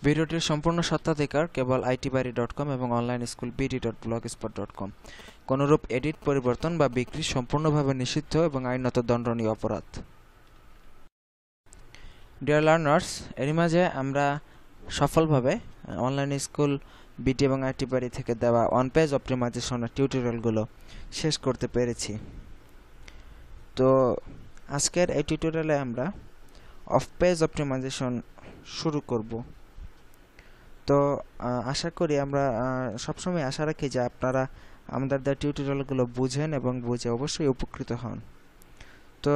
ভিডিওটির সম্পূর্ণ স্বত্বাধিকার কেবল itbari.com এবং অনলাইন স্কুল bd.blogspot.com। কোনরূপ এডিট, পরিবর্তন বা বিক্রি সম্পূর্ণভাবে নিষিদ্ধ এবং আইনত দণ্ডনীয় অপরাধ। ডিয়ার লার্নার্স, এরই মাঝে আমরা সফলভাবে অনলাইন স্কুল বিডি এবং itbari থেকে দেওয়া ওয়ান পেজ অপটিমাইজেশনের টিউটোরিয়ালগুলো শেষ করতে পেরেছি। তো আজকের এই টিউটোরিয়ালে আমরা অফ পেজ অপটিমাইজেশন শুরু করব। তো আশা করি আমরা সবসময় আশা রাখি যে আপনারা আমাদের দেওয়া টিউটোরিয়ালগুলো বুঝেন এবং বুঝে অবশ্যই উপকৃত হন। তো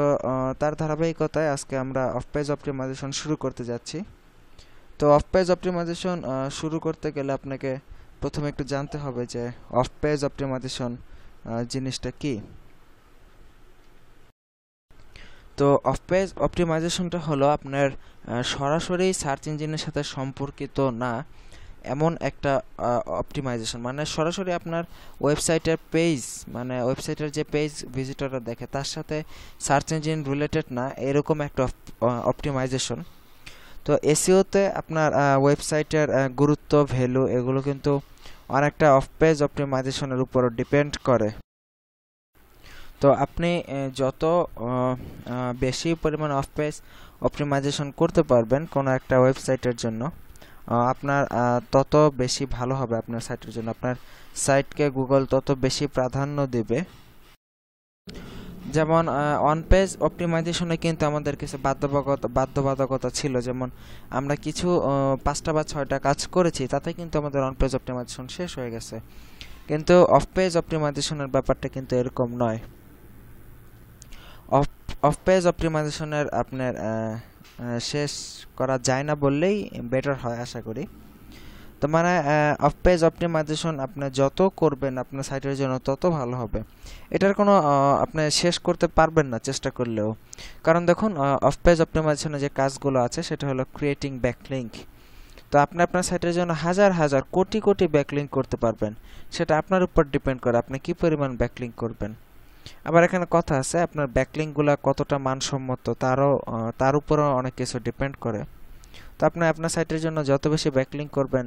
তার ধারাবাহিকতায় আজকে আমরা অফ পেজ অপটিমাইজেশন শুরু করতে যাচ্ছি। তো অফ পেজ অপটিমাইজেশন শুরু করতে গেলে আপনাকে প্রথমে একটু জানতে হবে যে অফ পেজ অপটিমাইজেশন জিনিসটা কি। তো অফ পেজ অপটিমাইজেশনটা হলো আপনার সরাসরি সার্চ ইঞ্জিনের সাথে সম্পর্কিত না এমন একটা অপটিমাইজেশন, মানে সরাসরি আপনার ওয়েবসাইটের পেজ, মানে ওয়েবসাইটের যে পেজ ভিজিটররা দেখে তার সাথে সার্চ ইঞ্জিন রিলেটেড না, এরকম একটা অপটিমাইজেশন। তো এসইওতে আপনার ওয়েবসাইটের গুরুত্ব, ভ্যালু এগুলো কিন্তু অনেকটা অফ পেজ অপটিমাইজেশনের উপর ডিপেন্ড করে। তো আপনি যত বেশি পরিমাণ অফ পেজ অপটিমাইজেশন করতে পারবেন কোনো একটা ওয়েবসাইটের জন্য, আপনার তত বেশি ভালো হবে আপনার সাইটের জন্য। আপনার সাইটকে গুগল তত বেশি প্রাধান্য দেবে। যেমন অন পেজ অপটিমাইজেশনে কিন্তু আমাদের কিছু বাধ্যবাধকতা ছিল, যেমন আমরা কিছু 5টা বা 6টা কাজ করেছি, তাতে কিন্তু আমাদের অন পেজ অপটিমাইজেশন শেষ হয়ে গেছে। কিন্তু অফ পেজ অপটিমাইজেশনের ব্যাপারটা কিন্তু এরকম নয়। অফ পেজ অপটিমাইজেশনের আপনার শেষ করা যায় না বললেই বেটার হয় আশা করি। তো মানে অফ পেজ অপটিমাইজেশন আপনি যত করবেন আপনার সাইটের জন্য তত ভালো হবে। এটার কোনো আপনি শেষ করতে পারবেন না চেষ্টা করলেও। কারণ দেখুন, অফ পেজ অপটিমাইজেশনের যে কাজগুলো আছে সেটা হলো ক্রিয়েটিং ব্যাকলিঙ্ক। তো আপনি আপনার সাইটের জন্য হাজার হাজার কোটি কোটি ব্যাকলিঙ্ক করতে পারবেন, সেটা আপনার উপর ডিপেন্ড করে আপনি কি পরিমাণ ব্যাকলিঙ্ক করবেন। আবার এখানে কথা আছে, আপনার ব্যাকলিঙ্কগুলো কতটা মানসম্মত তার উপরও অনেক কিছু ডিপেন্ড করে। তো আপনি আপনার সাইটের জন্য যত বেশি ব্যাকলিঙ্ক করবেন,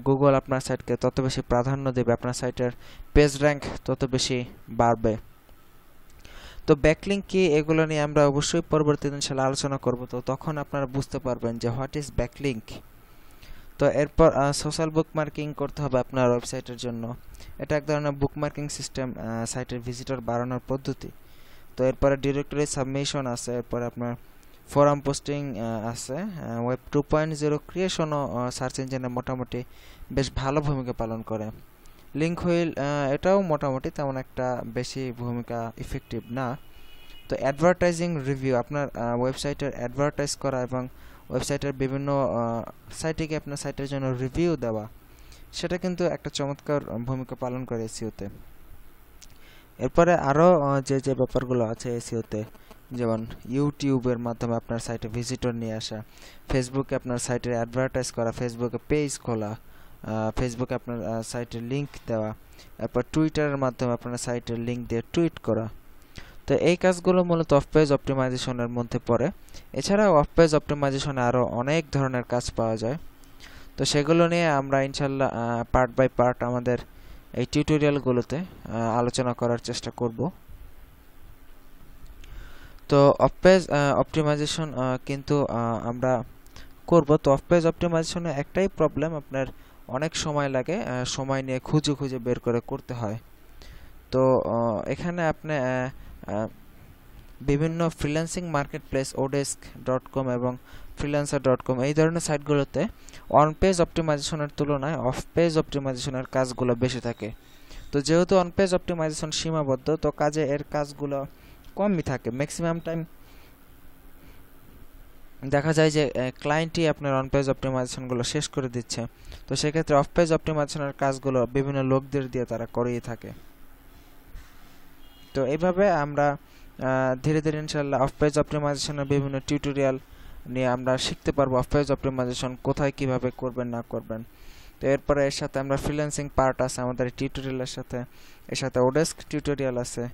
গুগল আপনার সাইটকে তত বেশি প্রাধান্য দেবে, আপনার সাইটের পেজ র্যাঙ্ক তত বেশি বাড়বে। তো ব্যাকলিঙ্ক কি, এগুলো নিয়ে আমরা অবশ্যই পরবর্তী দিন ইনশাআল্লাহ আলোচনা করব। তো তখন আপনারা বুঝতে পারবেন যে হোয়াট ইজ ব্যাকলিঙ্ক। তো এরপর সোশ্যাল বুকমার্কিং করতে হবে আপনার ওয়েবসাইটের জন্য। এটা এক ধরনের বুকমার্কিং সিস্টেম, সাইটের ভিজিটর বাড়ানোর পদ্ধতি। তো এরপরে ডিরেক্টরি সাবমিশন আছে, এরপরে আপনার ফোরাম পোস্টিং আছে, ওয়েব 2.0 ক্রিয়েশনও সার্চ ইঞ্জিনে মোটামুটি বেশ ভালো ভূমিকা পালন করে। লিঙ্ক হুইল এটাও মোটামুটি তেমন একটা বেশি ভূমিকা ইফেক্টিভ না। তো অ্যাডভার্টাইজিং রিভিউ, আপনার ওয়েবসাইটের অ্যাডভার্টাইজ করা এবং ওয়েবসাইটের বিভিন্ন সাইটে আপনার সাইটের জন্য রিভিউ দেওয়া, সেটা কিন্তু একটা চমৎকার ভূমিকা পালন করে এসইওতে। এরপরে আরও যে ব্যাপারগুলো আছে এসইওতে, যেমন ইউটিউবের মাধ্যমে আপনার সাইটে ভিজিটর নিয়ে আসা, ফেসবুকে আপনার সাইটের অ্যাডভার্টাইজ করা, ফেসবুকে পেজ খোলা, ফেসবুকে আপনার সাইটের লিঙ্ক দেওয়া, এরপর টুইটারের মাধ্যমে আপনার সাইটের লিঙ্ক দিয়ে টুইট করা। তো এই কাজগুলো মূলত অফ পেজ অপটিমাইজেশনের মধ্যে পড়ে। এছাড়াও অফ পেজ অপটিমাইজেশনে আরও অনেক ধরনের কাজ পাওয়া যায়। তো সেগুলো নিয়ে আমরা ইনশাল্লাহ পার্ট বাই পার্ট আমাদের এই টিউটোরিয়ালগুলোতে আলোচনা করার চেষ্টা করব। তো অফ পেজ অপটিমাইজেশন কিন্তু আমরা করব। তো অফ পেজ অপটিমাইজেশনে একটাই প্রবলেম, আপনার অনেক সময় লাগে, সময় নিয়ে খুঁজে খুঁজে বের করে করতে হয়। তো এখানে আপনি বিভিন্ন ফ্রিল্যান্সিং মার্কেটপ্লেস, odesk.com এবং freelancer.com এই ধরনের সাইটগুলোতে অন পেজ অপটিমাইজেশনের তুলনায় অফ পেজ অপটিমাইজেশনের কাজগুলো বেশি থাকে। তো যেহেতু অন পেজ অপটিমাইজেশন সীমাবদ্ধ, তো কাজে এর কাজগুলো কমই থাকে। ম্যাক্সিমাম টাইম দেখা যায় যে ক্লায়েন্টই আপনার অন পেজ অপটিমাইজেশনগুলো শেষ করে দিচ্ছে। তো সেক্ষেত্রে অফ পেজ অপটিমাইজেশনের কাজগুলো বিভিন্ন লোকদের দিয়ে তারা করিয়ে থাকে। তো এইভাবে আমরা ধীরে ধীরে ইনশাআল্লাহ অফ পেজ অপটিমাইজেশনের বিভিন্ন টিউটোরিয়াল নিয়ে আমরা শিখতে পারবো অফ পেজ অপটিমাইজেশন কোথায় কিভাবে করবেন না করবেন। তো এরপরে এর সাথে আমরা ফ্রিল্যান্সিং পার্ট আছে আমাদের টিউটোরিয়ালের সাথে, এর সাথে ওডেস্ক টিউটোরিয়াল আছে,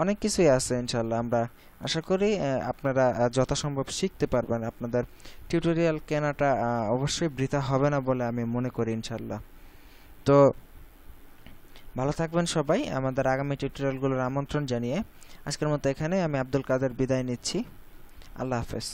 অনেক কিছুই আছে ইনশাল্লাহ। আমরা আশা করি আপনারা যথাসম্ভব শিখতে পারবেন। আপনাদের টিউটোরিয়াল কেনাটা অবশ্যই বৃথা হবে না বলে আমি মনে করি ইনশাল্লাহ। তো ভালো থাকবেন সবাই। আমাদের আগামী টিউটোরিয়ালগুলোর আমন্ত্রণ জানিয়ে আজকের মতো এখানে আমি আব্দুল কাদের বিদায় নিচ্ছি। আল্লাহ হাফেজ।